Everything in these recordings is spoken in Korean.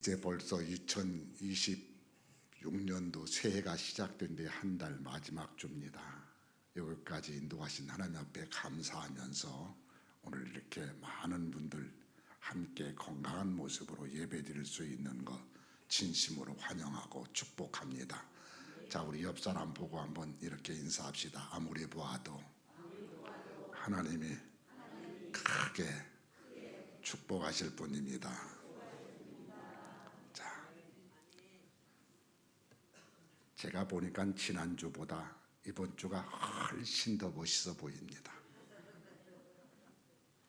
이제 벌써 2026년도 새해가 시작된 데 한 달 마지막 주입니다. 여기까지 인도하신 하나님 앞에 감사하면서 오늘 이렇게 많은 분들 함께 건강한 모습으로 예배드릴 수 있는 것 진심으로 환영하고 축복합니다. 자, 우리 옆 사람 보고 한번 이렇게 인사합시다. 아무리 보아도 하나님이 크게 축복하실 분입니다. 제가 보니까 지난주보다 이번 주가 훨씬 더 멋있어 보입니다.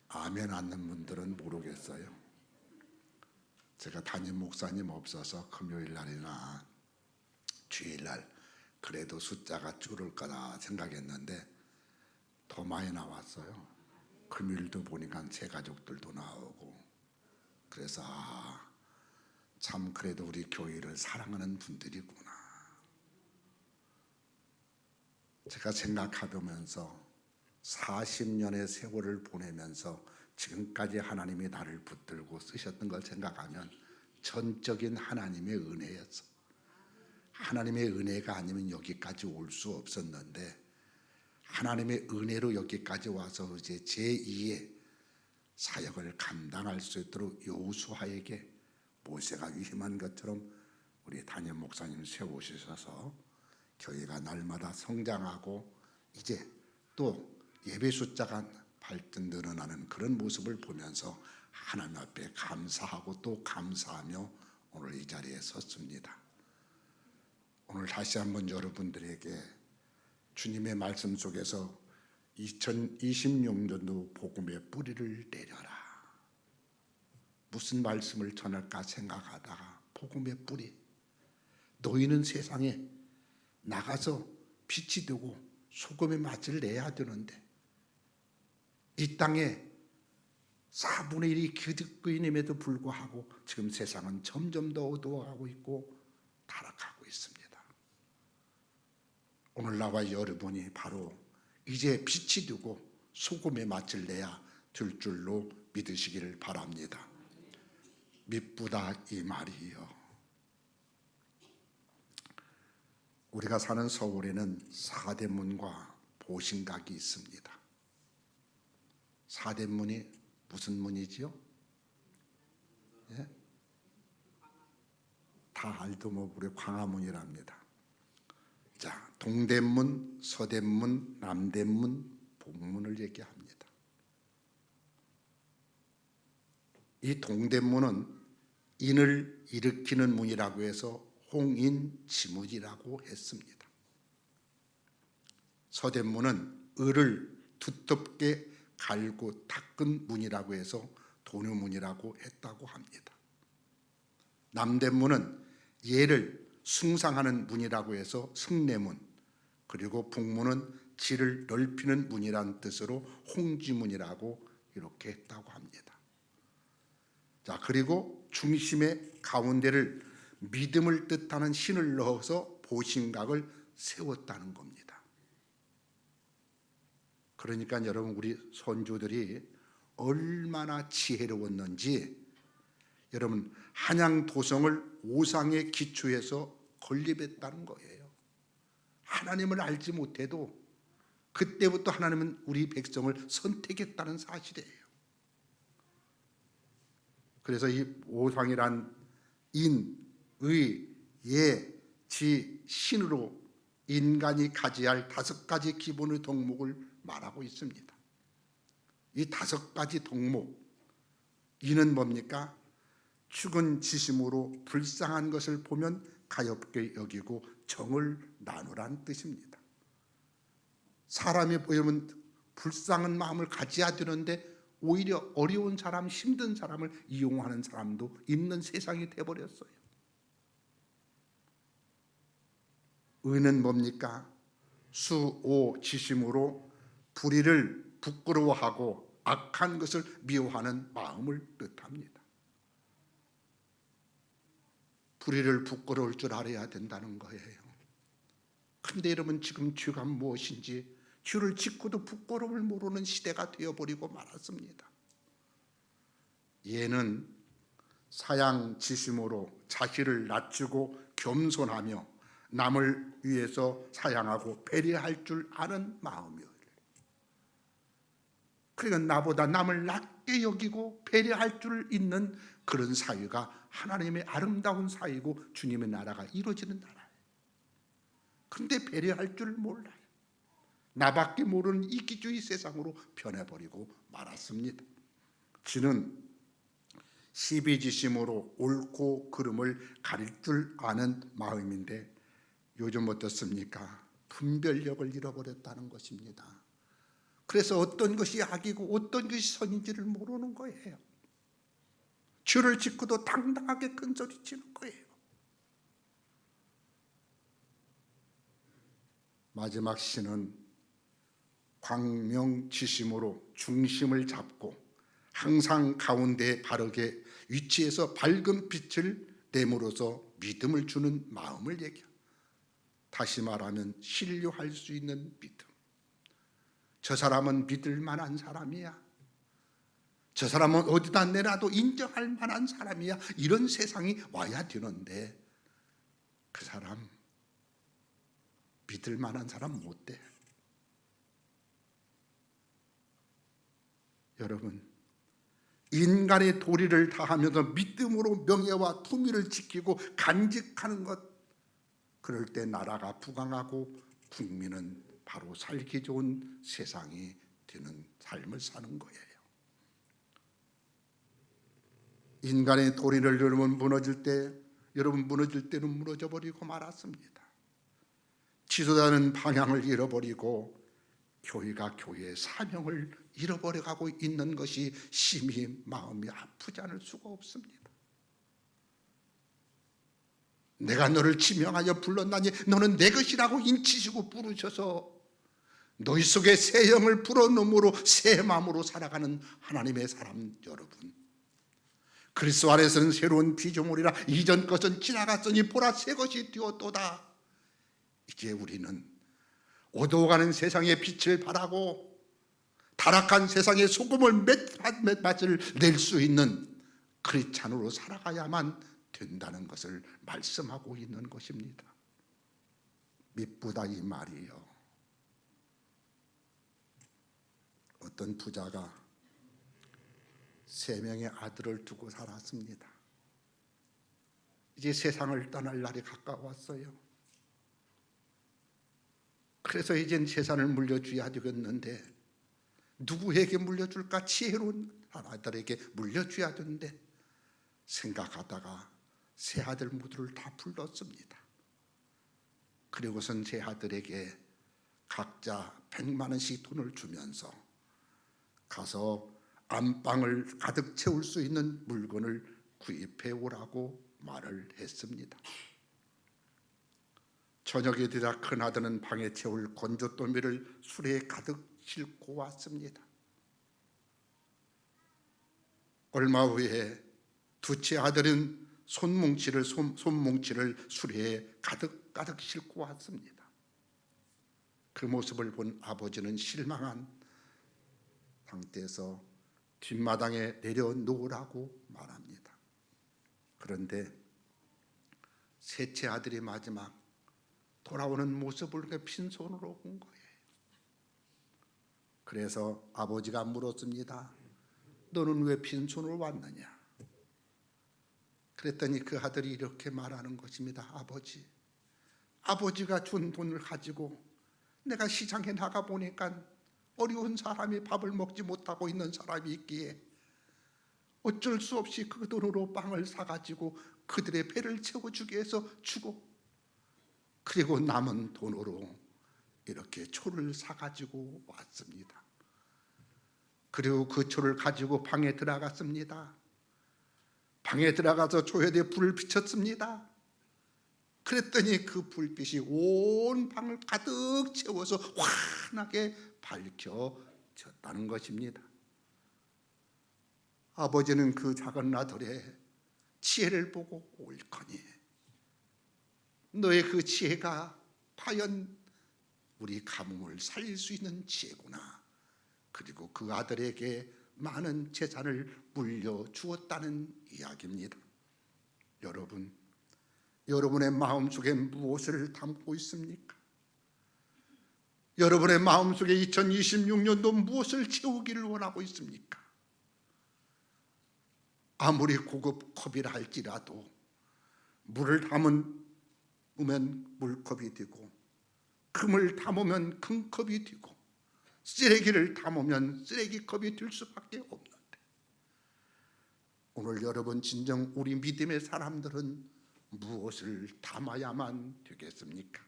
아멘 않는 분들은 모르겠어요. 제가 담임 목사님 없어서 금요일 날이나 주일 날 그래도 숫자가 줄을 거다 생각했는데 더 많이 나왔어요. 금요일도 보니까 제 가족들도 나오고 그래서 참 그래도 우리 교회를 사랑하는 분들이구나. 제가 생각하면서 40년의 세월을 보내면서 지금까지 하나님이 나를 붙들고 쓰셨던 걸 생각하면 전적인 하나님의 은혜였어. 하나님의 은혜가 아니면 여기까지 올 수 없었는데 하나님의 은혜로 여기까지 와서 이제 제2의 사역을 감당할 수 있도록 여호수아에게 모세가 위임한 것처럼 우리 담임 목사님 세우셔서 교회가 날마다 성장하고 이제 또 예배 숫자가 발전 늘어나는 그런 모습을 보면서 하나님 앞에 감사하고 또 감사하며 오늘 이 자리에 섰습니다. 오늘 다시 한번 여러분들에게 주님의 말씀 속에서 2026년도 복음의 뿌리를 내려라. 무슨 말씀을 전할까 생각하다가 복음의 뿌리. 너희는 세상에 나가서 빛이 되고 소금의 맛을 내야 되는데 이 땅에 4분의 1이 기득권임에도 불구하고 지금 세상은 점점 더 어두워가고 있고 타락하고 있습니다. 오늘 나와 여러분이 바로 이제 빛이 되고 소금의 맛을 내야 될 줄로 믿으시기를 바랍니다. 미쁘다 이 말이요. 우리가 사는 서울에는 사대문과 보신각이 있습니다. 사대문이 무슨 문이지요? 예? 다 알도 모르게 광화문이랍니다. 자, 동대문, 서대문, 남대문, 북문을 얘기합니다. 이 동대문은 인을 일으키는 문이라고 해서 홍인지문이라고 했습니다. 서대문은 을을 두텁게 갈고 닦은 문이라고 해서 도류문이라고 했다고 합니다. 남대문은 예를 숭상하는 문이라고 해서 승례문, 그리고 북문은 질을 넓히는 문이란 뜻으로 홍지문이라고 이렇게 했다고 합니다. 자, 그리고 중심의 가운데를 믿음을 뜻하는 신을 넣어서 보신각을 세웠다는 겁니다. 그러니까 여러분 우리 선조들이 얼마나 지혜로웠는지 여러분 한양도성을 오상의 기초에서 건립했다는 거예요. 하나님을 알지 못해도 그때부터 하나님은 우리 백성을 선택했다는 사실이에요. 그래서 이 오상이란 인, 의, 예, 지, 신으로 인간이 가져야 할 5가지 기본의 덕목을 말하고 있습니다. 이 5가지 덕목, 이는 뭡니까? 축은 지심으로 불쌍한 것을 보면 가엾게 여기고 정을 나누란 뜻입니다. 사람이 보면 불쌍한 마음을 가져야 되는데 오히려 어려운 사람, 힘든 사람을 이용하는 사람도 있는 세상이 되어버렸어요. 의는 뭡니까? 수오 지심으로 불의를 부끄러워하고 악한 것을 미워하는 마음을 뜻합니다. 불의를 부끄러울 줄 알아야 된다는 거예요. 근데 여러분 지금 죄가 무엇인지 죄를 짓고도 부끄러움을 모르는 시대가 되어버리고 말았습니다. 예는 사양지심으로 자기를 낮추고 겸손하며 남을 위해서 사양하고 배려할 줄 아는 마음이요. 그러니까 나보다 남을 낮게 여기고 배려할 줄 있는 그런 사회가 하나님의 아름다운 사회고 주님의 나라가 이루어지는 나라예요. 그런데 배려할 줄 몰라요. 나밖에 모르는 이기주의 세상으로 변해버리고 말았습니다. 지는 시비지심으로 옳고 그름을 가릴 줄 아는 마음인데 요즘 어떻습니까? 분별력을 잃어버렸다는 것입니다. 그래서 어떤 것이 악이고 어떤 것이 선인지를 모르는 거예요. 죄를 짓고도 당당하게 큰소리치는 거예요. 마지막 시는 광명지심으로 중심을 잡고 항상 가운데 바르게 위치해서 밝은 빛을 내므로써 믿음을 주는 마음을 얘기합니다. 다시 말하면 신뢰할 수 있는 믿음. 저 사람은 믿을 만한 사람이야. 저 사람은 어디다 내놔도 인정할 만한 사람이야. 이런 세상이 와야 되는데 그 사람 믿을 만한 사람 못 돼. 여러분, 인간의 도리를 다하면서 믿음으로 명예와 품위를 지키고 간직하는 것, 그럴 때 나라가 부강하고 국민은 바로 살기 좋은 세상이 되는 삶을 사는 거예요. 인간의 도리를 여러분 무너질 때는 무너져 버리고 말았습니다. 지도자는 방향을 잃어버리고 교회가 교회의 사명을 잃어버려가고 있는 것이 심히 마음이 아프지 않을 수가 없습니다. 내가 너를 지명하여 불렀나니 너는 내 것이라고 인치시고 부르셔서 너희 속에 새 영을 불어넣음으로 새 마음으로 살아가는 하나님의 사람 여러분, 그리스도 안에서는 새로운 피조물이라 이전 것은 지나갔으니 보라 새 것이 되었도다. 이제 우리는 어두워가는 세상의 빛을 발하고 타락한 세상의 소금을 몇 맛을 낼 수 있는 크리스찬으로 살아가야만 된다는 것을 말씀하고 있는 것입니다. 미쁘다 이 말이요. 어떤 부자가 3명의 아들을 두고 살았습니다. 이제 세상을 떠날 날이 가까웠어요. 그래서 이젠 재산을 물려줘야 되겠는데 누구에게 물려줄까? 지혜로운 아들에게 물려줘야 되는데 생각하다가 세 아들 모두를 다 불렀습니다. 그리고선 세 아들에게 각자 100만 원씩 돈을 주면서 가서 안방을 가득 채울 수 있는 물건을 구입해 오라고 말을 했습니다. 저녁이 되자 큰아들은 방에 채울 건조더미를 수레에 가득 싣고 왔습니다. 얼마 후에 둘째 아들은 손뭉치를 수레에 가득 싣고 왔습니다. 그 모습을 본 아버지는 실망한 상태에서 뒷마당에 내려놓으라고 말합니다. 그런데 셋째 아들이 마지막 돌아오는 모습을 빈손으로 본 거예요. 그래서 아버지가 물었습니다. 너는 왜 빈손으로 왔느냐? 그랬더니 그 아들이 이렇게 말하는 것입니다. 아버지가 준 돈을 가지고 내가 시장에 나가보니까 어려운 사람이 밥을 먹지 못하고 있는 사람이 있기에 어쩔 수 없이 그 돈으로 빵을 사가지고 그들의 배를 채워주기 위해서 주고, 그리고 남은 돈으로 이렇게 초를 사가지고 왔습니다. 그리고 그 초를 가지고 방에 들어갔습니다. 방에 들어가서 초에다 불을 비췄습니다. 그랬더니 그 불빛이 온 방을 가득 채워서 환하게 밝혀졌다는 것입니다. 아버지는 그 작은 아들의 지혜를 보고 옳거니 너의 그 지혜가 과연 우리 가뭄을 살릴 수 있는 지혜구나. 그리고 그 아들에게 많은 재산을 물려주었다는 이야기입니다. 여러분, 여러분의 마음속에 무엇을 담고 있습니까? 여러분의 마음속에 2026년도 무엇을 채우기를 원하고 있습니까? 아무리 고급 컵이라 할지라도 물을 담으면 물컵이 되고, 금을 담으면 금컵이 되고, 쓰레기를 담으면 쓰레기컵이 될 수밖에 없는데, 오늘 여러분 진정 우리 믿음의 사람들은 무엇을 담아야만 되겠습니까?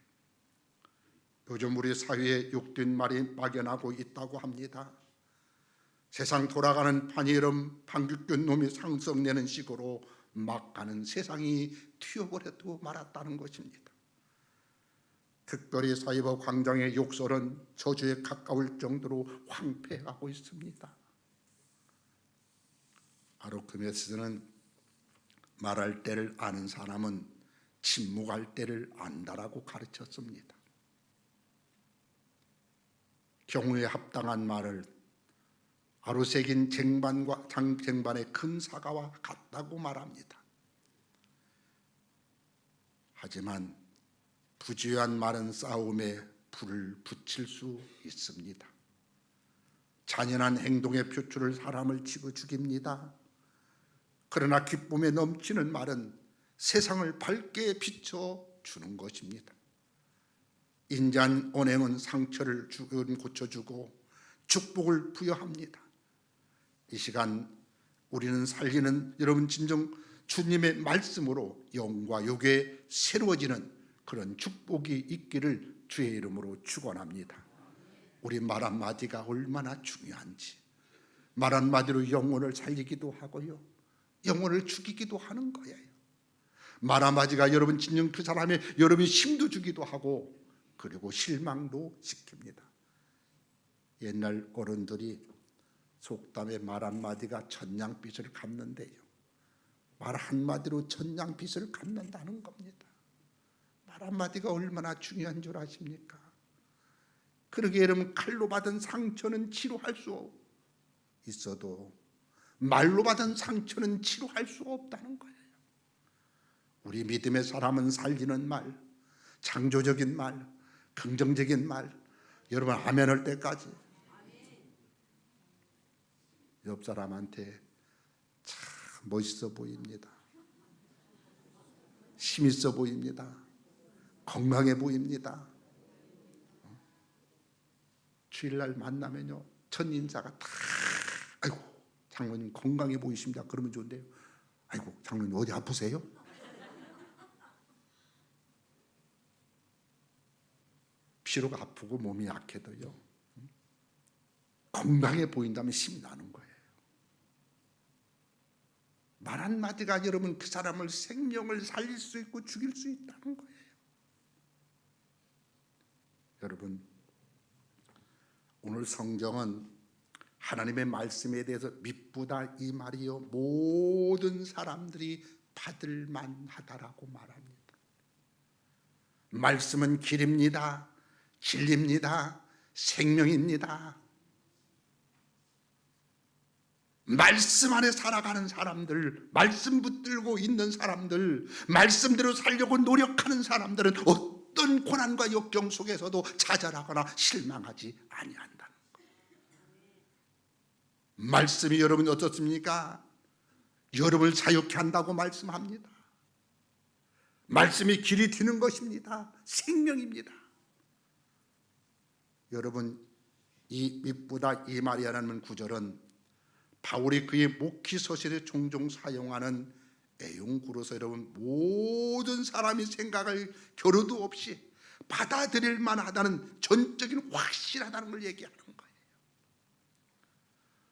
요즘 우리 사회에 욕된 말이 막연하고 있다고 합니다. 세상 돌아가는 판이름 방귀꾼 놈이 상성내는 식으로 막 가는 세상이 튀어버려도 말았다는 것입니다. 특별히 사이버 광장의 욕설은 저주에 가까울 정도로 황폐하고 있습니다. 아르키메데스는 말할 때를 아는 사람은 침묵할 때를 안다라고 가르쳤습니다. 경우에 합당한 말을 아루새긴 쟁반의 큰 사과와 같다고 말합니다. 하지만 부주의한 말은 싸움에 불을 붙일 수 있습니다. 잔인한 행동의 표출을 사람을 치고 죽입니다. 그러나 기쁨에 넘치는 말은 세상을 밝게 비춰주는 것입니다. 인자한 언행은 상처를 고쳐주고 축복을 부여합니다. 이 시간 우리는 살리는 여러분 진정 주님의 말씀으로 영과 육에 새로워지는 그런 축복이 있기를 주의 이름으로 축원합니다. 우리 말 한마디가 얼마나 중요한지, 말 한마디로 영혼을 살리기도 하고요, 영혼을 죽이기도 하는 거예요. 말 한마디가 여러분 진정 그 사람의 여러분 힘도 주기도 하고, 그리고 실망도 시킵니다. 옛날 어른들이 속담에 말 한마디가 천냥빚을 갚는데요, 말 한마디로 천냥빚을 갚는다는 겁니다. 말 한마디가 얼마나 중요한 줄 아십니까? 그러게 여러분, 칼로 받은 상처는 치료할 수 있어도 말로 받은 상처는 치료할 수 없다는 거예요. 우리 믿음의 사람은 살리는 말, 창조적인 말, 긍정적인 말, 여러분 아멘 할 때까지 옆 사람한테 참 멋있어 보입니다, 힘 있어 보입니다, 건강해 보입니다. 주일날 만나면요, 첫 인사가 다 아이고 장로님 건강해 보이십니다 그러면 좋은데요, 아이고 장로님 어디 아프세요? 비록 아프고 몸이 약해도요, 건강해 보인다면 힘이 나는 거예요. 말 한마디가 여러분 그 사람을 생명을 살릴 수 있고 죽일 수 있다는 거예요. 여러분, 오늘 성경은 하나님의 말씀에 대해서 미쁘다 이 말이요 모든 사람들이 받을 만하다라고 말합니다. 말씀은 길입니다, 진리입니다, 생명입니다. 말씀 안에 살아가는 사람들, 말씀 붙들고 있는 사람들, 말씀대로 살려고 노력하는 사람들은 어떤 고난과 역경 속에서도 좌절하거나 실망하지 아니한다는 거예요. 말씀이 여러분 어떻습니까? 여러분을 자유케 한다고 말씀합니다. 말씀이 길이 튀는 것입니다, 생명입니다. 여러분, 이 미쁘다 이 말이라는 구절은 바울이 그의 목기서실에 종종 사용하는 애용구로서 여러분 모든 사람이 생각할 겨루도 없이 받아들일 만하다는 전적인 확실하다는 걸 얘기하는 거예요.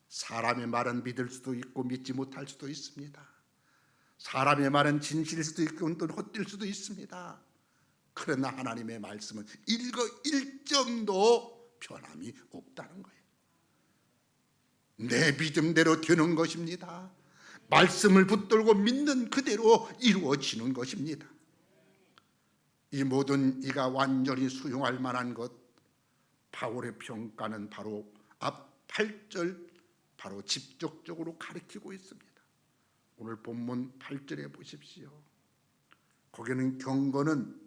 사람의 말은 믿을 수도 있고 믿지 못할 수도 있습니다. 사람의 말은 진실일 수도 있고 또 헛될 수도 있습니다. 그러나 하나님의 말씀은 일점도 변함이 없다는 거예요. 내 믿음대로 되는 것입니다. 말씀을 붙들고 믿는 그대로 이루어지는 것입니다. 이 모든 이가 완전히 수용할 만한 것, 바울의 평가는 바로 앞 8절 바로 직접적으로 가르치고 있습니다. 오늘 본문 8절에 보십시오. 거기는 경건은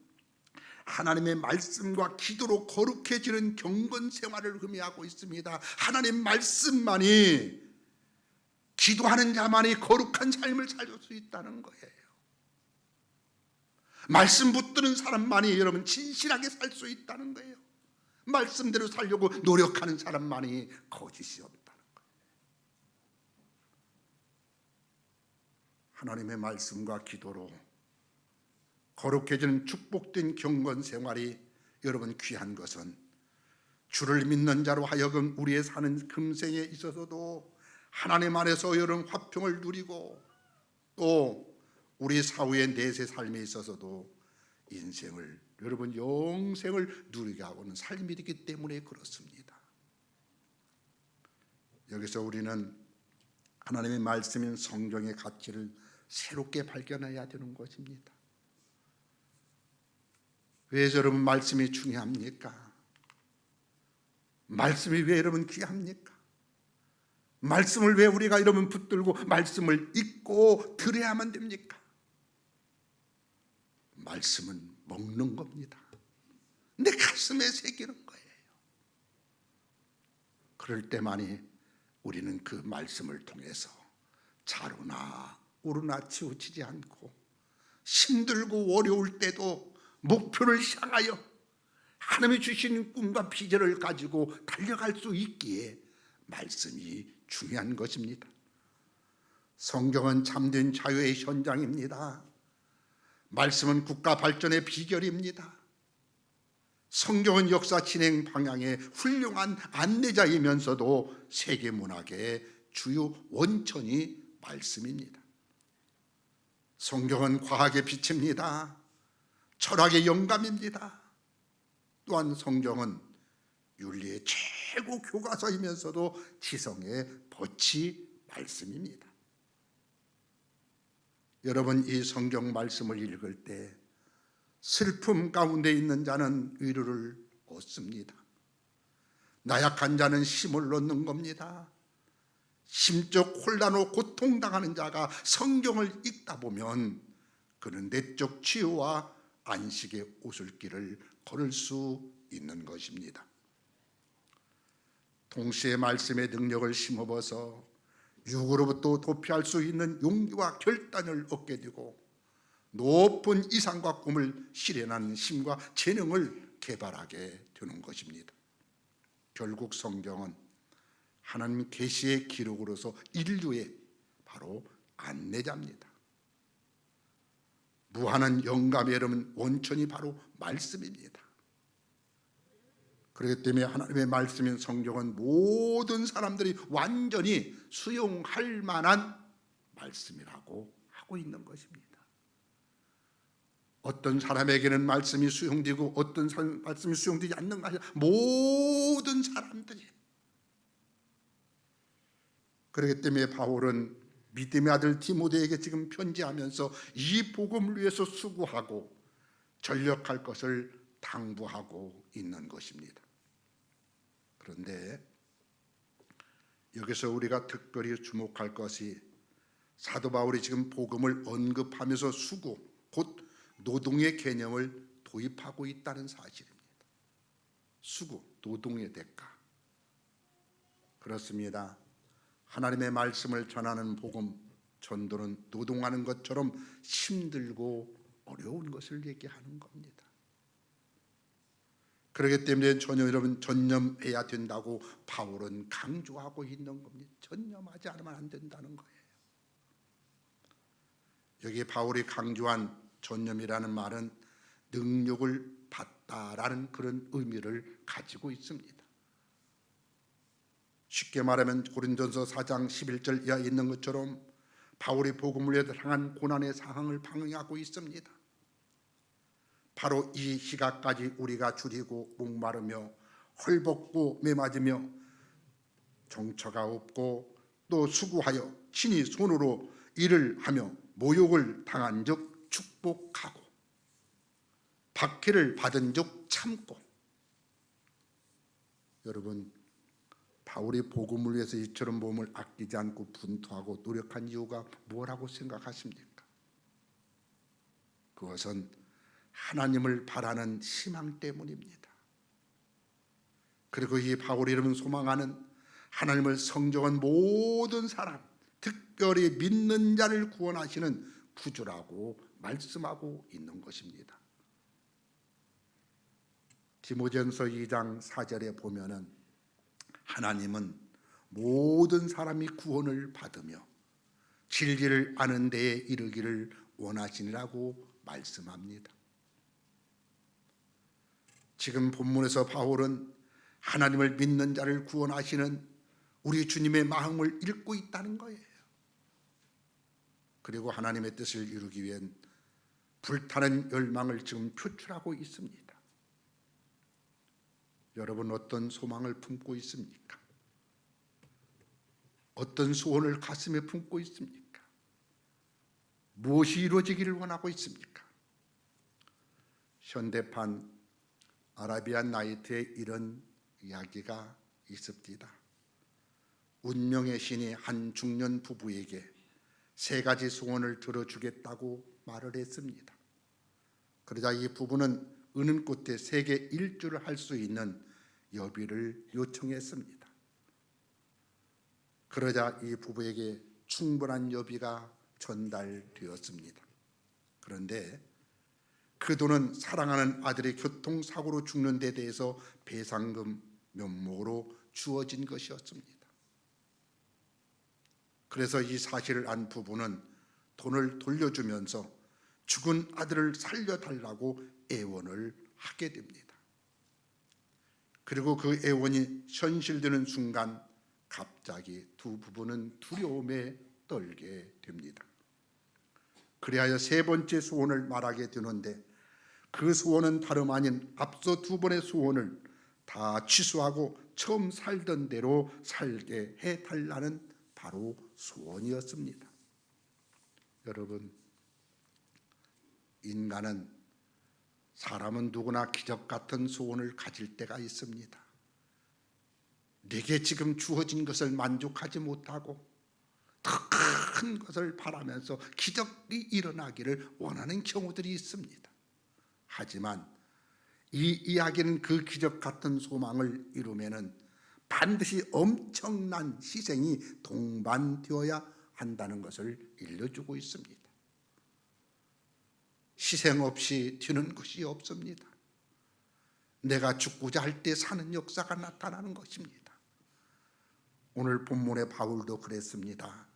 하나님의 말씀과 기도로 거룩해지는 경건 생활을 의미하고 있습니다. 하나님 말씀만이, 기도하는 자만이 거룩한 삶을 살 수 있다는 거예요. 말씀 붙드는 사람만이 여러분 진실하게 살 수 있다는 거예요. 말씀대로 살려고 노력하는 사람만이 거짓이 없다는 거예요. 하나님의 말씀과 기도로 거룩해지는 축복된 경건 생활이 여러분 귀한 것은 주를 믿는 자로 하여금 우리의 사는 금생에 있어서도 하나님 안에서 여러분 화평을 누리고 또 우리 사후의 내세 삶에 있어서도 인생을 여러분 영생을 누리게 하고는 삶이기 때문에 그렇습니다. 여기서 우리는 하나님의 말씀인 성경의 가치를 새롭게 발견해야 되는 것입니다. 왜 여러분 말씀이 중요합니까? 말씀이 왜 여러분 귀합니까? 말씀을 왜 우리가 여러분 붙들고 말씀을 읽고 들어야만 됩니까? 말씀은 먹는 겁니다. 내 가슴에 새기는 거예요. 그럴 때만이 우리는 그 말씀을 통해서 좌로나 우로나 치우치지 않고 힘들고 어려울 때도 목표를 향하여 하나님이 주신 꿈과 비전을 가지고 달려갈 수 있기에 말씀이 중요한 것입니다. 성경은 참된 자유의 현장입니다. 말씀은 국가 발전의 비결입니다. 성경은 역사 진행 방향의 훌륭한 안내자이면서도 세계 문학의 주요 원천이 말씀입니다. 성경은 과학의 빛입니다. 철학의 영감입니다. 또한 성경은 윤리의 최고 교과서이면서도 지성의 법치 말씀입니다. 여러분, 이 성경 말씀을 읽을 때 슬픔 가운데 있는 자는 위로를 얻습니다. 나약한 자는 힘을 얻는 겁니다. 심적 혼란으로 고통당하는 자가 성경을 읽다 보면 그는 내적 치유와 안식의 오솔길을 걸을 수 있는 것입니다. 동시에 말씀의 능력을 심어버서 육으로부터 도피할 수 있는 용기와 결단을 얻게 되고 높은 이상과 꿈을 실현하는 힘과 재능을 개발하게 되는 것입니다. 결국 성경은 하나님 계시의 기록으로서 인류의 바로 안내자입니다. 무한한 영감의 여러분 원천이 바로 말씀입니다. 그렇기 때문에 하나님의 말씀인 성경은 모든 사람들이 완전히 수용할 만한 말씀이라고 하고 있는 것입니다. 어떤 사람에게는 말씀이 수용되고 어떤 사람 말씀이 수용되지 않는 것이 아니라 모든 사람들이. 그렇기 때문에 바울은 믿음의 아들 디모데에게 지금 편지하면서 이 복음을 위해서 수고하고 전력할 것을 당부하고 있는 것입니다. 그런데 여기서 우리가 특별히 주목할 것이 사도 바울이 지금 복음을 언급하면서 수고, 곧 노동의 개념을 도입하고 있다는 사실입니다. 수고, 노동의 대가. 그렇습니다. 하나님의 말씀을 전하는 복음, 전도는 노동하는 것처럼 힘들고 어려운 것을 얘기하는 겁니다. 그렇기 때문에 여러분 전념해야 된다고 바울은 강조하고 있는 겁니다. 전념하지 않으면 안 된다는 거예요. 여기 바울이 강조한 전념이라는 말은 능력을 받다라는 그런 의미를 가지고 있습니다. 쉽게 말하면 고린도전서 4장 11절 이하에 있는 것처럼 바울이 복음을 향한 고난의 상황을 방해하고 있습니다. 바로 이 시각까지 우리가 줄이고 목마르며 헐벗고 매맞으며 정처가 없고 또 수고하여 친히 손으로 일을 하며 모욕을 당한 적 축복하고 박해를 받은 적 참고. 여러분, 바울이 복음을 위해서 이처럼 몸을 아끼지 않고 분투하고 노력한 이유가 뭐라고 생각하십니까? 그것은 하나님을 바라는 희망 때문입니다. 그리고 이 바울이 이름은 소망하는 하나님을 성정한 모든 사람, 특별히 믿는 자를 구원하시는 구주라고 말씀하고 있는 것입니다. 디모데전서 2장 4절에 보면은 하나님은 모든 사람이 구원을 받으며 진리를 아는 데에 이르기를 원하시니라고 말씀합니다. 지금 본문에서 바울은 하나님을 믿는 자를 구원하시는 우리 주님의 마음을 읽고 있다는 거예요. 그리고 하나님의 뜻을 이루기 위한 불타는 열망을 지금 표출하고 있습니다. 여러분 어떤 소망을 품고 있습니까? 어떤 소원을 가슴에 품고 있습니까? 무엇이 이루어지기를 원하고 있습니까? 현대판 아라비안 나이트에 이런 이야기가 있습니다. 운명의 신이 한 중년 부부에게 3가지 소원을 들어주겠다고 말을 했습니다. 그러자 이 부부는 은은꽃에 세계 일주를 할 수 있는 여비를 요청했습니다. 그러자 이 부부에게 충분한 여비가 전달되었습니다. 그런데 그 돈은 사랑하는 아들의 교통사고로 죽는 데 대해서 배상금 면목으로 주어진 것이었습니다. 그래서 이 사실을 안 부부는 돈을 돌려주면서 죽은 아들을 살려달라고 애원을 하게 됩니다. 그리고 그 애원이 현실되는 순간 갑자기 두 부부는 두려움에 떨게 됩니다. 그리하여 3번째 소원을 말하게 되는데 그 소원은 다름 아닌 앞서 2번의 소원을 다 취소하고 처음 살던 대로 살게 해달라는 바로 소원이었습니다. 여러분, 사람은 누구나 기적 같은 소원을 가질 때가 있습니다. 내게 지금 주어진 것을 만족하지 못하고 더 큰 것을 바라면서 기적이 일어나기를 원하는 경우들이 있습니다. 하지만 이 이야기는 그 기적 같은 소망을 이루면은 반드시 엄청난 희생이 동반되어야 한다는 것을 일러주고 있습니다. 희생 없이 되는 것이 없습니다. 내가 죽고자 할 때 사는 역사가 나타나는 것입니다. 오늘 본문의 바울도 그랬습니다.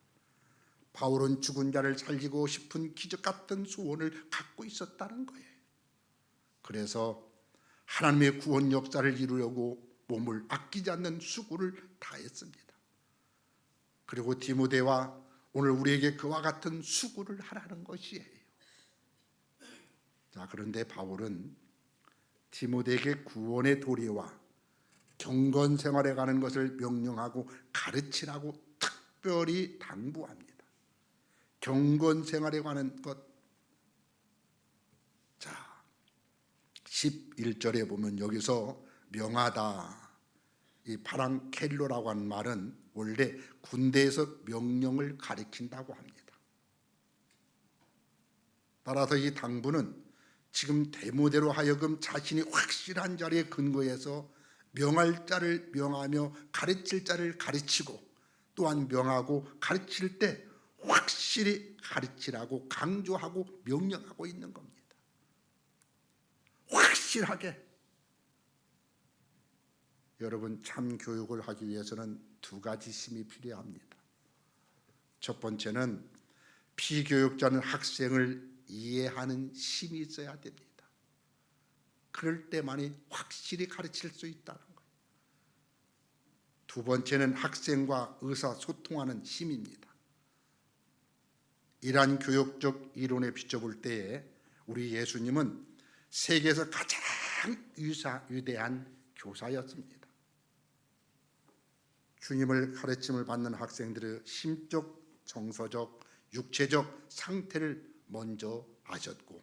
바울은 죽은 자를 살리고 싶은 기적 같은 소원을 갖고 있었다는 거예요. 그래서 하나님의 구원 역사를 이루려고 몸을 아끼지 않는 수고를 다했습니다. 그리고 디모데와 오늘 우리에게 그와 같은 수고를 하라는 것이에요. 자, 그런데 바울은 디모데에게 구원의 도리와 경건 생활에 가는 것을 명령하고 가르치라고 특별히 당부합니다. 경건 생활에 관한 것. 자, 11절에 보면 여기서 명하다, 이 파랑켈로라고 하는 말은 원래 군대에서 명령을 가리킨다고 합니다. 따라서 이 당부는 지금 디모데로 하여금 자신이 확실한 자리에 근거해서 명할 자를 명하며 가르칠 자를 가르치고 또한 명하고 가르칠 때 확실히 가르치라고 강조하고 명령하고 있는 겁니다. 확실하게. 여러분, 참 교육을 하기 위해서는 2가지 힘이 필요합니다. 첫 번째는 피교육자는 학생을 이해하는 힘이 있어야 됩니다. 그럴 때만이 확실히 가르칠 수 있다는 거예요. 2번째는 학생과 의사소통하는 힘입니다. 이러한 교육적 이론에 비춰볼 때에 우리 예수님은 세계에서 가장 위대한 교사였습니다. 주님을 가르침을 받는 학생들의 심적, 정서적, 육체적 상태를 먼저 아셨고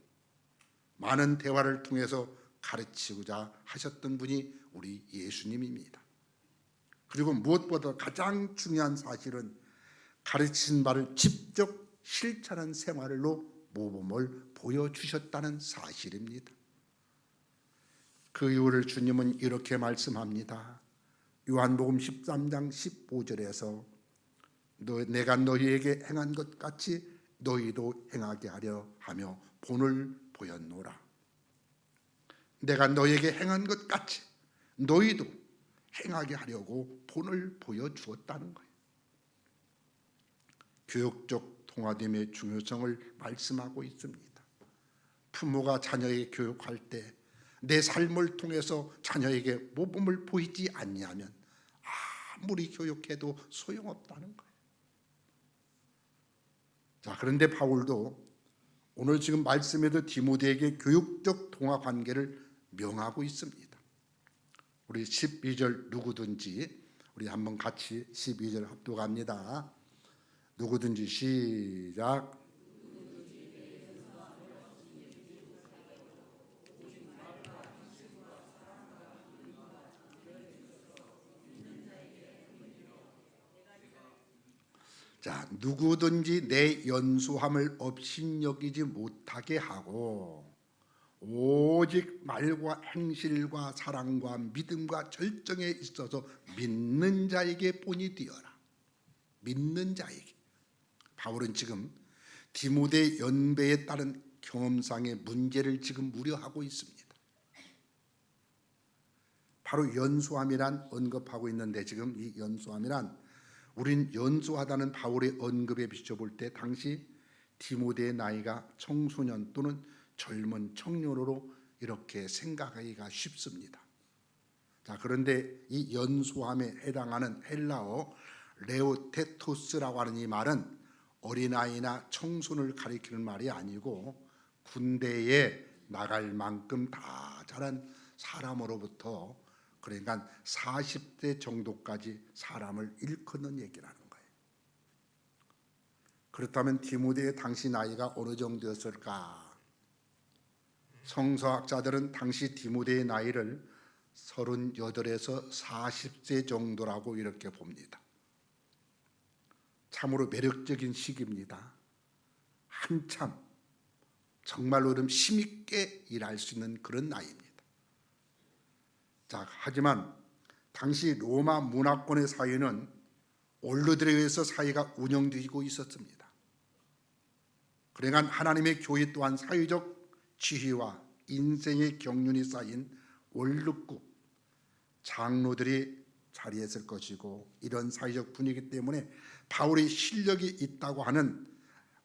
많은 대화를 통해서 가르치고자 하셨던 분이 우리 예수님입니다. 그리고 무엇보다 가장 중요한 사실은 가르친 바를 직접 실천한 생활로 모범을 보여주셨다는 사실입니다. 그 이유를 주님은 이렇게 말씀합니다. 요한복음 13장 15절에서 내가 너희에게 행한 것 같이 너희도 행하게 하려 하며 본을 보였노라. 내가 너희에게 행한 것 같이 너희도 행하게 하려고 본을 보여주었다는 거예요. 교육적 통합됨의 중요성을 말씀하고 있습니다. 부모가 자녀에게 교육할 때 내 삶을 통해서 자녀에게 모범을 보이지 않냐면 아무리 교육해도 소용없다는 거예요. 자, 그런데 바울도 오늘 지금 말씀에도 디모데에게 교육적 동화 관계를 명하고 있습니다. 우리 12절 누구든지 우리 한번 같이 12절 합독합니다. 누구든지 시작. 자, 누구든지 내 연수함을 업신여기지 못하게 하고 오직 말과 행실과 사랑과 믿음과 절정에 있어서 믿는 자에게 본이 되어라. 믿는 자에게. 바울은 지금 디모데 연배에 따른 경험상의 문제를 지금 우려하고 있습니다. 바로 연수함이란 언급하고 있는데 지금 이 연수함이란 우린 연수하다는 바울의 언급에 비춰볼 때 당시 디모데의 나이가 청소년 또는 젊은 청년으로 이렇게 생각하기가 쉽습니다. 자, 그런데 이 연수함에 해당하는 헬라어 레오테토스라고 하는 이 말은 어린아이나 청소년을 가리키는 말이 아니고 군대에 나갈 만큼 다 자란 사람으로부터 그러니까 40대 정도까지 사람을 일컫는 얘기라는 거예요. 그렇다면 디모데의 당시 나이가 어느 정도였을까? 성서학자들은 당시 디모데의 나이를 38에서 40세 정도라고 이렇게 봅니다. 참으로 매력적인 시기입니다. 한참 정말로 힘있게 일할 수 있는 그런 나이입니다. 자, 하지만 당시 로마 문화권의 사회는 원로들에 의해서 사회가 운영되고 있었습니다. 그러니까 하나님의 교회 또한 사회적 지위와 인생의 경륜이 쌓인 원로급 장로들이 자리했을 것이고 이런 사회적 분위기 때문에 바울의 실력이 있다고 하는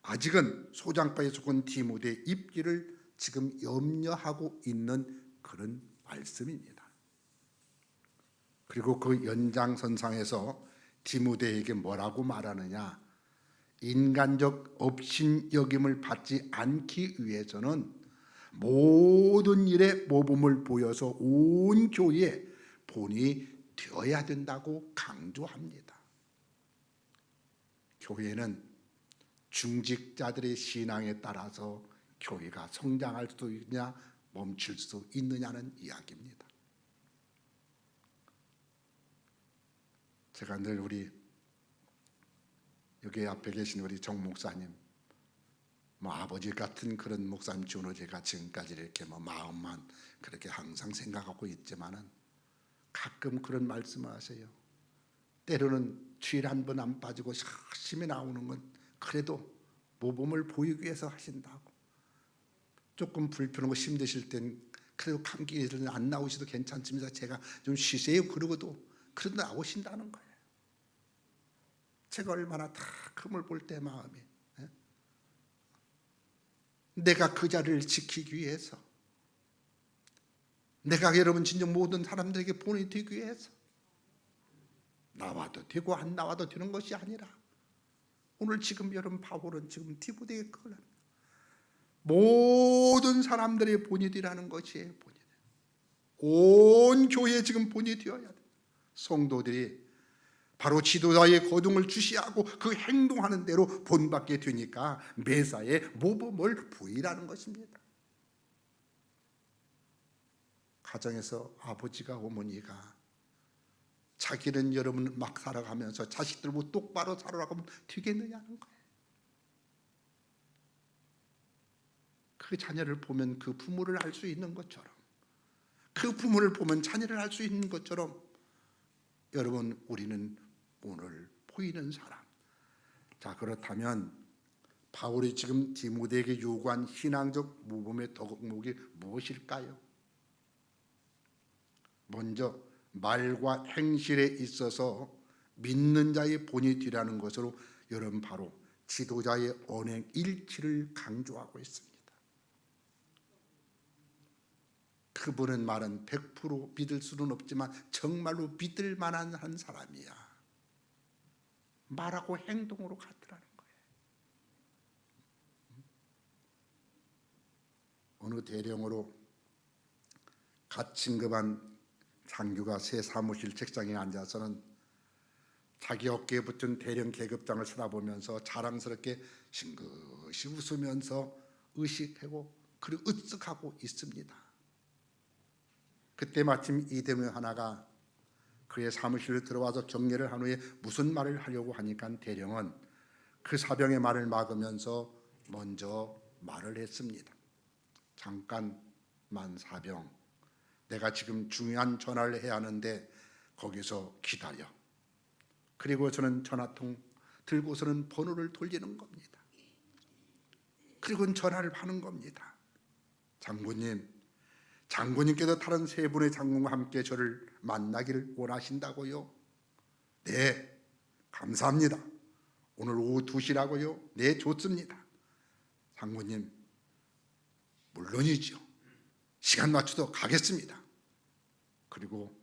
아직은 소장파에 속한 디모데의 입기를 지금 염려하고 있는 그런 말씀입니다. 그리고 그 연장선상에서 디모데에게 뭐라고 말하느냐? 인간적 업신여김을 받지 않기 위해서는 모든 일에 모범을 보여서 온 교회에 본이 되어야 된다고 강조합니다. 교회는 중직자들의 신앙에 따라서 교회가 성장할 수 있느냐 멈출 수 있느냐는 이야기입니다. 제가 늘 우리 여기 앞에 계신 우리 정 목사님, 아버지 같은 그런 목사님 중으로 제가 지금까지 이렇게 마음만 그렇게 항상 생각하고 있지만은 가끔 그런 말씀을 하세요. 때로는 주일 한 번 안 빠지고 열심히 나오는 건 그래도 모범을 보이기 위해서 하신다고. 조금 불편하고 힘드실 땐 그래도 감기를 안 나오셔도 괜찮습니다. 제가 좀 쉬세요. 그러고도 그래도 나오신다는 거예요. 제가 얼마나 다 금을 볼 때 마음이 내가 그 자리를 지키기 위해서 내가 여러분 진정 모든 사람들에게 본이 되기 위해서 나와도 되고 안 나와도 되는 것이 아니라 오늘 지금 여러분 바울은 지금 디모데에게 그걸 합니다. 모든 사람들의 본이 되라는 것이 본이 돼. 온 교회에 지금 본이 되어야 돼. 성도들이 바로 지도자의 거둥을 주시하고 그 행동하는 대로 본받게 되니까 매사에 모범을 보이라는 것입니다. 가정에서 아버지가 어머니가 자기는 여러분 막 살아가면서 자식들 뭐 똑바로 살아라고 하면 되겠느냐는 거예요. 그 자녀를 보면 그 부모를 알 수 있는 것처럼, 그 부모를 보면 자녀를 알 수 있는 것처럼 여러분 우리는 오늘 보이는 사람. 자, 그렇다면 바울이 지금 디모데에게 요구한 신앙적 모범의 덕목이 무엇일까요? 먼저 말과 행실에 있어서 믿는 자의 본이 되라는 것으로 여러분 바로 지도자의 언행 일치를 강조하고 있습니다. 그분은 말은 100% 믿을 수는 없지만 정말로 믿을 만한 한 사람이야. 말하고 행동으로 같더라는 거예요. 어느 대령으로 갓 진급한 장교가 새 사무실 책상에 앉아서는 자기 어깨에 붙은 대령 계급장을 쳐다보면서 자랑스럽게 싱긋이 웃으면서 의식하고 그리고 으쓱하고 있습니다. 그때 마침 이대명 하나가 그의 사무실에 들어와서 경례를 한 후에 무슨 말을 하려고 하니까 대령은 그 사병의 말을 막으면서 먼저 말을 했습니다. 잠깐만 사병, 내가 지금 중요한 전화를 해야 하는데 거기서 기다려. 그리고 저는 전화통 들고서는 번호를 돌리는 겁니다. 그리고 전화를 하는 겁니다. 장군님께서 다른 세 분의 장군과 함께 저를 만나기를 원하신다고요? 네, 감사합니다. 오늘 오후 2시라고요? 네, 좋습니다. 장군님, 물론이죠. 시간 맞춰서 가겠습니다. 그리고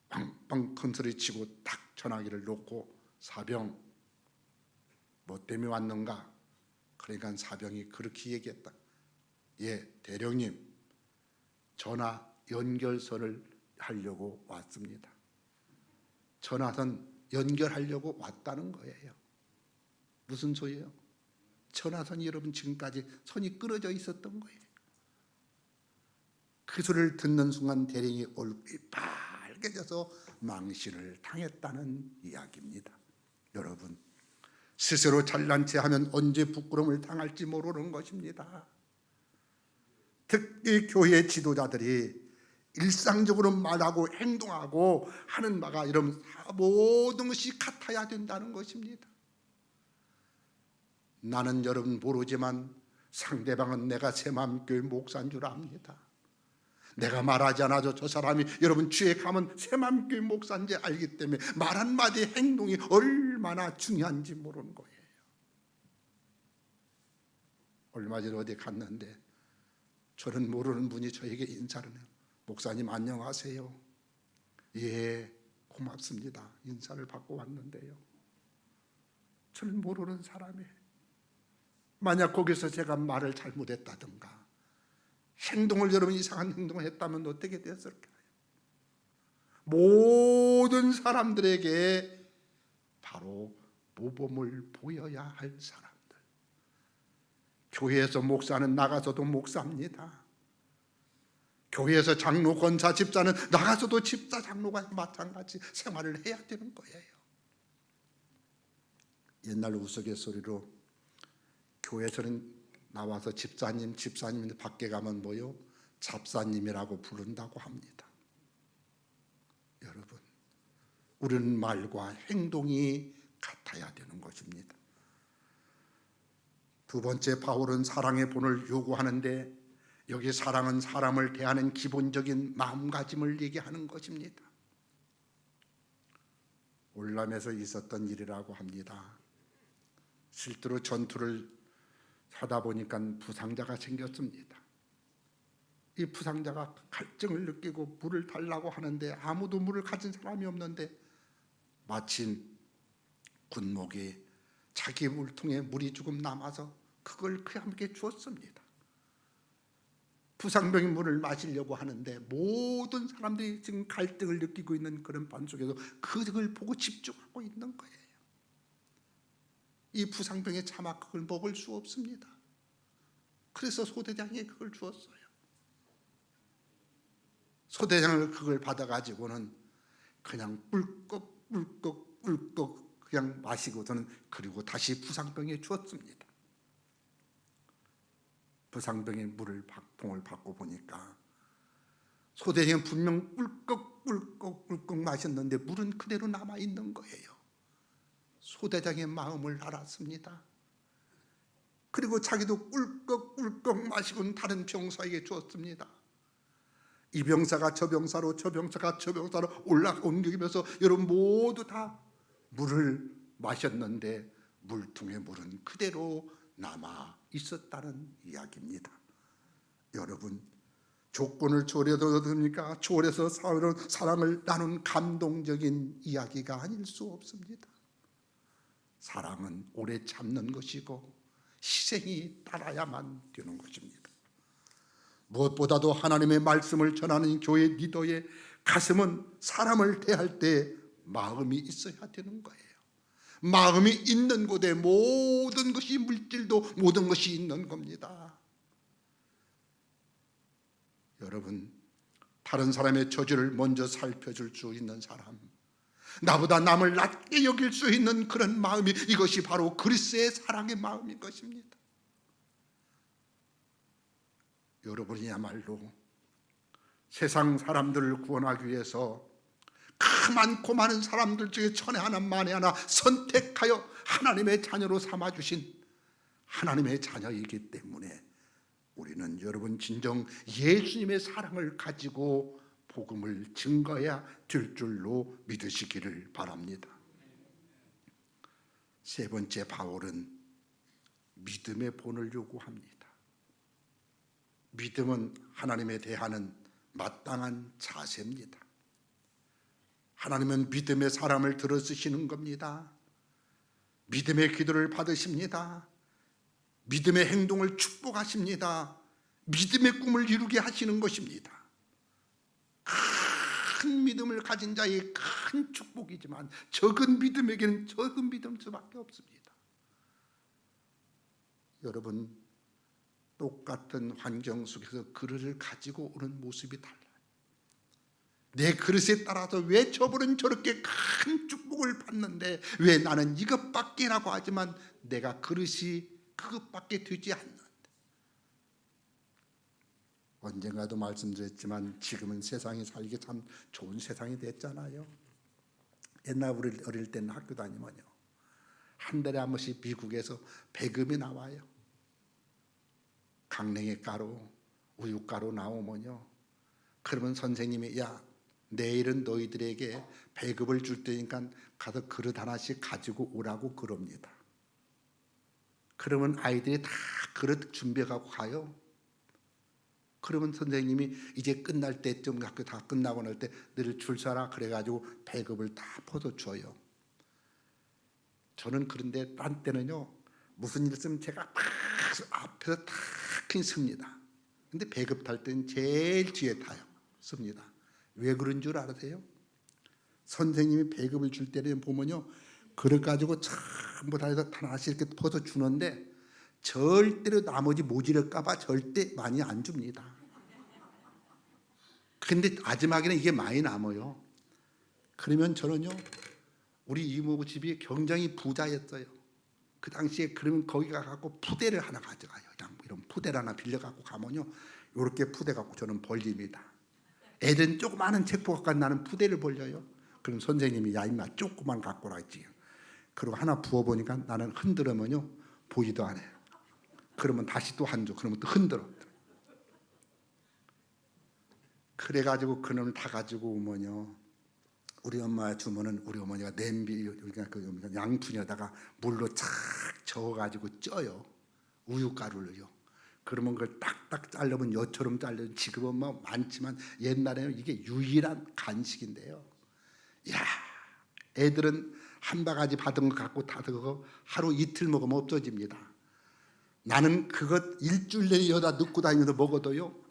빵빵 큰 소리 치고 딱 전화기를 놓고 사병, 뭐 때문에 왔는가? 그러니까 사병이 그렇게 얘기했다. 예, 대령님, 전화 연결선을 하려고 왔습니다. 전화선 연결하려고 왔다는 거예요. 무슨 소리예요? 전화선이 여러분 지금까지 선이 끊어져 있었던 거예요. 그 소리를 듣는 순간 대령이 얼굴이 빨개져서 망신을 당했다는 이야기입니다. 여러분, 스스로 잘난 체 하면 언제 부끄러움을 당할지 모르는 것입니다. 특히 교회 지도자들이 일상적으로 말하고 행동하고 하는 바가 여러분 모든 것이 같아야 된다는 것입니다. 나는 여러분 모르지만 상대방은 내가 새마음교회 목사인 줄 압니다. 내가 말하지 않아도 저 사람이 여러분 주에 가면 새마음교회 목사인지 알기 때문에 말 한마디 행동이 얼마나 중요한지 모르는 거예요. 얼마 전에 어디 갔는데 저는 모르는 분이 저에게 인사를 해요. 목사님 안녕하세요. 예, 고맙습니다. 인사를 받고 왔는데요. 저는 모르는 사람이에요. 만약 거기서 제가 말을 잘못했다든가 행동을 여러분 이상한 행동을 했다면 어떻게 됐을까요? 모든 사람들에게 바로 모범을 보여야 할 사람들. 교회에서 목사는 나가서도 목사입니다. 교회에서 장로, 권사, 집사는 나가서도 집사, 장로가 마찬가지 생활을 해야 되는 거예요. 옛날 우스갯소리로 교회에서는 나와서 집사님 밖에 가면 뭐요? 잡사님이라고 부른다고 합니다. 여러분, 우리는 말과 행동이 같아야 되는 것입니다. 두 번째, 바울은 사랑의 본을 요구하는데 여기 사랑은 사람을 대하는 기본적인 마음가짐을 얘기하는 것입니다. 올람에서 있었던 일이라고 합니다. 실제로 전투를 하다 보니까 부상자가 생겼습니다. 이 부상자가 갈증을 느끼고 물을 달라고 하는데 아무도 물을 가진 사람이 없는데 마침 군목이 자기 물통에 물이 조금 남아서 그걸 그에게 주었습니다. 부상병이 물을 마시려고 하는데 모든 사람들이 지금 갈등을 느끼고 있는 그런 반 속에서 그걸 보고 집중하고 있는 거예요. 이 부상병의 차마 그걸 먹을 수 없습니다. 그래서 소대장이 그걸 주었어요. 소대장을 그걸 받아가지고는 그냥 꿀꺽 그냥 마시고서는 그리고 다시 부상병에 주었습니다. 부상병에 봉을 받고 보니까 소대장은 분명 꿀꺽 마셨는데 물은 그대로 남아있는 거예요. 소대장의 마음을 알았습니다. 그리고 자기도 꿀꺽 마시고는 다른 병사에게 주었습니다. 이 병사가 저 병사로, 저 병사가 저 병사로 옮기면서 여러분 모두 다 물을 마셨는데 물통에 물은 그대로 남아 있었다는 이야기입니다. 여러분, 조건을 초월해도 얻습니까? 초월해서 사랑을 나눈 감동적인 이야기가 아닐 수 없습니다. 사랑은 오래 참는 것이고 희생이 따라야만 되는 것입니다. 무엇보다도 하나님의 말씀을 전하는 교회 리더의 가슴은 사람을 대할 때 마음이 있어야 되는 거예요. 마음이 있는 곳에 모든 것이, 물질도 모든 것이 있는 겁니다. 여러분, 다른 사람의 처지를 먼저 살펴줄 수 있는 사람, 나보다 남을 낮게 여길 수 있는 그런 마음이, 이것이 바로 그리스도의 사랑의 마음인 것입니다. 여러분이야말로 세상 사람들을 구원하기 위해서 많고 많은 사람들 중에 천에 하나 만에 하나 선택하여 하나님의 자녀로 삼아주신 하나님의 자녀이기 때문에 우리는 여러분 진정 예수님의 사랑을 가지고 복음을 증거해야 될 줄로 믿으시기를 바랍니다. 세 번째, 바울은 믿음의 본을 요구합니다. 믿음은 하나님에 대하는 마땅한 자세입니다. 하나님은 믿음의 사람을 들어쓰시는 겁니다. 믿음의 기도를 받으십니다. 믿음의 행동을 축복하십니다. 믿음의 꿈을 이루게 하시는 것입니다. 큰 믿음을 가진 자의 큰 축복이지만 적은 믿음에게는 적은 믿음 수밖에 없습니다. 여러분, 똑같은 환경 속에서 그릇을 가지고 오는 모습이 달라요. 내 그릇에 따라서 왜 저분은 저렇게 큰 축복을 받는데 왜 나는 이것밖에라고 하지만 내가 그릇이 그것밖에 되지 않는다. 언젠가도 말씀드렸지만 지금은 세상이 살기 참 좋은 세상이 됐잖아요. 옛날 우리 어릴 때는 학교 다니면요, 한 달에 한 번씩 미국에서 배급이 나와요. 강냉이 가루, 우유가루 나오면요, 그러면 선생님이 야, 내일은 너희들에게 배급을 줄 테니까 가서 그릇 하나씩 가지고 오라고 그럽니다. 그러면 아이들이 다 그릇 준비하고 가요. 그러면 선생님이 이제 끝날 때쯤 학교 다 끝나고 날 때 너희들 줄 서라 그래가지고 배급을 다 퍼서 줘요. 저는 그런데 딴 때는요, 무슨 일 있으면 제가 막 앞에서 탁 씁니다. 근데 배급 탈 때는 제일 뒤에 타요. 씁니다. 왜 그런 줄 아세요? 선생님이 배급을 줄 때는 보면요, 그릇 가지고 전부 다 해서 하나씩 이렇게 퍼서 주는데 절대로 나머지 모자랄까봐 절대 많이 안 줍니다. 근데 마지막에는 이게 많이 남아요. 그러면 저는요, 우리 이모부 집이 굉장히 부자였어요. 그 당시에 그러면 거기 가갖고 푸대를 하나 가져가요. 그냥 이런 푸대를 하나 빌려갖고 가면요, 이렇게 푸대 갖고 저는 벌립니다. 애들은 조그마한 책보 갖고 나는 푸대를 벌려요. 그럼 선생님이 야 임마 조그만 갖고 라 했지. 그리고 하나 부어보니까 나는 흔들으면요 보지도 않아요. 그러면 다시 또 한 줘. 그러면 또 흔들어. 그래가지고 그놈을 다 가지고 오면요, 우리 엄마 주면은 우리 어머니가 냄비, 그러니까 그 양푼에다가 물로 착 저어가지고 쪄요. 우유가루를요. 그러면 그걸 딱딱 자르면 여처럼 잘려요. 지금은 뭐 많지만 옛날에는 이게 유일한 간식인데요. 야, 애들은 한 바가지 받은 거 갖고 다 그거 하루 이틀 먹으면 없어집니다. 나는 그것 일주일 내내 여기다 넣고 다니면서 먹어도요,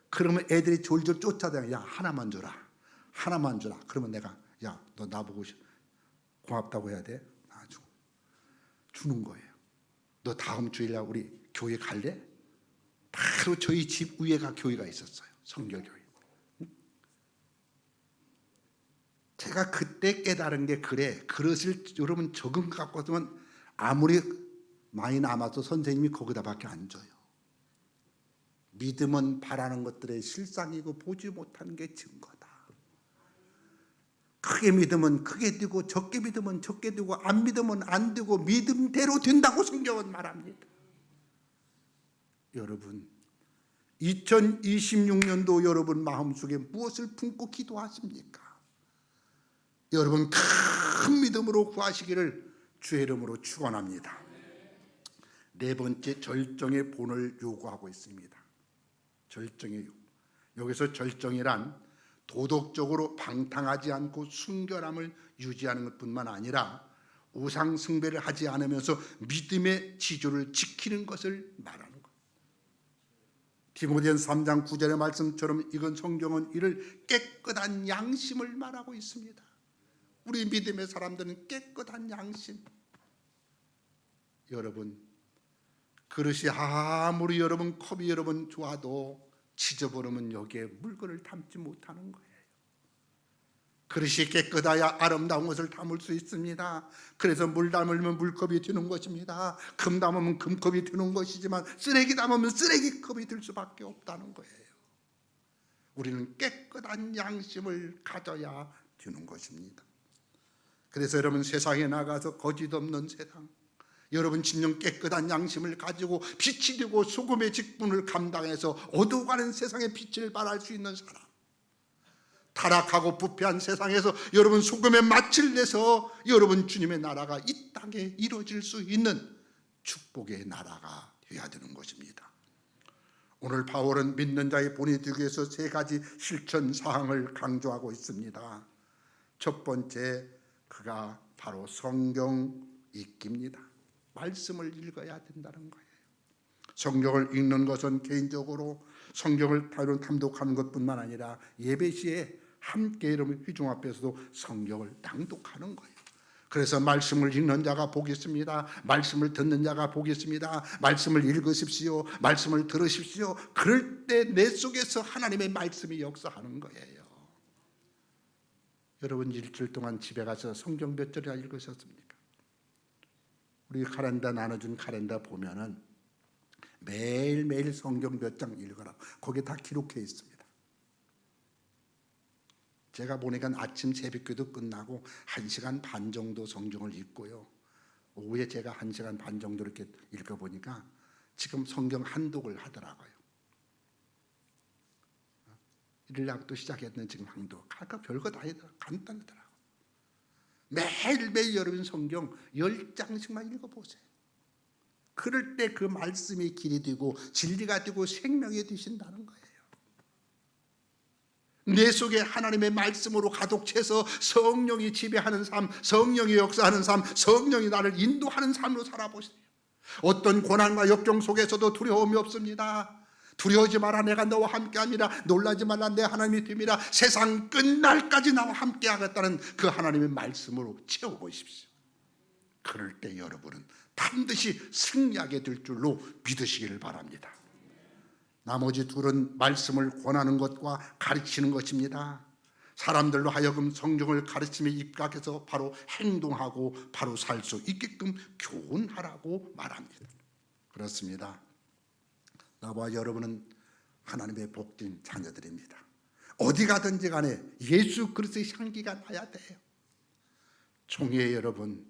그러면 애들이 졸졸 쫓아다녀요. 야, 하나만 줘라. 하나만 주라. 그러면 내가 야, 너 나보고 고맙다고 해야 돼? 아주 주는 거예요. 너 다음 주일날 우리 교회 갈래? 바로 저희 집 위에가 교회가 있었어요. 성결교회. 제가 그때 깨달은 게 그래. 그릇을 여러분 적은 것 갖고서는 아무리 많이 남아도 선생님이 거기다밖에 안 줘요. 믿음은 바라는 것들의 실상이고 보지 못하는 게 증거다. 크게 믿으면 크게 되고 적게 믿으면 적게 되고 안 믿으면 안 되고 믿음대로 된다고 성경은 말합니다. 여러분 2026년도 여러분 마음속에 무엇을 품고 기도하십니까? 여러분 큰 믿음으로 구하시기를 주의 이름으로 축원합니다. 네 번째, 절정의 본을 요구하고 있습니다. 절정의 요구. 여기서 절정이란 도덕적으로 방탕하지 않고 순결함을 유지하는 것뿐만 아니라 우상 숭배를 하지 않으면서 믿음의 지조를 지키는 것을 말하는 것. 디모데전서 3장 9절의 말씀처럼 이건 성경은 이를 깨끗한 양심을 말하고 있습니다. 우리 믿음의 사람들은 깨끗한 양심. 여러분 그릇이 아무리 여러분 컵이 여러분 좋아도 지저분하면 여기에 물건을 담지 못하는 거예요. 그릇이 깨끗해야 아름다운 것을 담을 수 있습니다. 그래서 물 담으면 물컵이 되는 것입니다. 금 담으면 금컵이 되는 것이지만 쓰레기 담으면 쓰레기컵이 될 수밖에 없다는 거예요. 우리는 깨끗한 양심을 가져야 되는 것입니다. 그래서 여러분 세상에 나가서 거짓 없는 세상, 여러분 진정 깨끗한 양심을 가지고 빛이 되고 소금의 직분을 감당해서 어두워가는 세상의 빛을 발할 수 있는 사람, 타락하고 부패한 세상에서 여러분 소금의 맛을 내서 여러분 주님의 나라가 이 땅에 이루어질 수 있는 축복의 나라가 되어야 되는 것입니다. 오늘 바울은 믿는 자의 본이 되기 위해서 세 가지 실천 사항을 강조하고 있습니다. 첫 번째, 그가 바로 성경 읽기입니다. 말씀을 읽어야 된다는 거예요. 성경을 읽는 것은 개인적으로 성경을 탐독하는 것뿐만 아니라 예배 시에 함께 여러분 회중 앞에서도 성경을 낭독하는 거예요. 그래서 말씀을 읽는 자가 복이 있습니다. 말씀을 듣는 자가 복이 있습니다. 말씀을 읽으십시오. 말씀을 들으십시오. 그럴 때 내 속에서 하나님의 말씀이 역사하는 거예요. 여러분 일주일 동안 집에 가서 성경 몇 절이나 읽으셨습니까? 우리 카렌다 나눠준 카렌다 보면은 매일매일 성경 몇 장 읽어라. 거기에 다 기록해 있습니다. 제가 보니까 아침 새벽기도 끝나고 1시간 반 정도 성경을 읽고요. 오후에 제가 1시간 반 정도 이렇게 읽어보니까 지금 성경 한독을 하더라고요. 일락도 시작했는 지금 한독. 아까 별거 다 해더라. 간단하더라고요. 매일매일 여러분 성경 10장씩만 읽어보세요. 그럴 때 그 말씀이 길이 되고 진리가 되고 생명이 되신다는 거예요. 내 속에 하나님의 말씀으로 가득 채서 성령이 지배하는 삶, 성령이 역사하는 삶, 성령이 나를 인도하는 삶으로 살아보세요. 어떤 고난과 역경 속에서도 두려움이 없습니다. 두려워하지 마라, 내가 너와 함께합니다. 놀라지 말라, 내 하나님이 됩니다. 세상 끝날까지 나와 함께하겠다는 그 하나님의 말씀으로 채워보십시오. 그럴 때 여러분은 반드시 승리하게 될 줄로 믿으시기를 바랍니다. 나머지 둘은 말씀을 권하는 것과 가르치는 것입니다. 사람들로 하여금 성경을 가르치며 입각해서 바로 행동하고 바로 살 수 있게끔 교훈하라고 말합니다. 그렇습니다. 나와 여러분은 하나님의 복된 자녀들입니다. 어디 가든지 간에 예수 그리스도의 향기가 나야 돼요. 종이에 여러분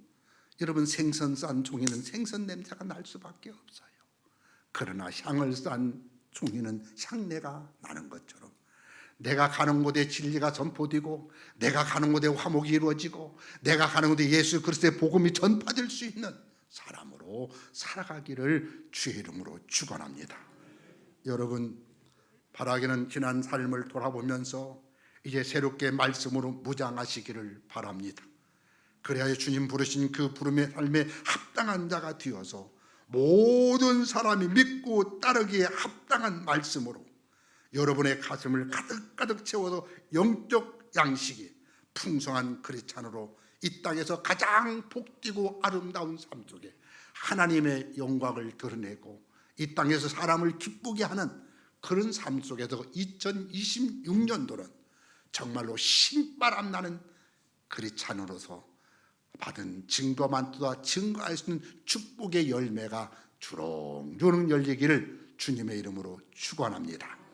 생선 싼 종이는 생선 냄새가 날 수밖에 없어요. 그러나 향을 싼 종이는 향내가 나는 것처럼 내가 가는 곳에 진리가 전포되고 내가 가는 곳에 화목이 이루어지고 내가 가는 곳에 예수 그리스도의 복음이 전파될 수 있는 사람으로 살아가기를 주의 이름으로 축원합니다. 여러분 바라기는 지난 삶을 돌아보면서 이제 새롭게 말씀으로 무장하시기를 바랍니다. 그래야 주님 부르신 그 부름의 삶에 합당한 자가 되어서 모든 사람이 믿고 따르기에 합당한 말씀으로 여러분의 가슴을 가득가득 채워서 영적 양식이 풍성한 그리스찬으로 이 땅에서 가장 복되고 아름다운 삶 속에 하나님의 영광을 드러내고 이 땅에서 사람을 기쁘게 하는 그런 삶 속에서 2026년도는 정말로 신바람 나는 크리스찬으로서 받은 증거만 또다 증거할 수 있는 축복의 열매가 주렁주렁 열리기를 주님의 이름으로 축원합니다.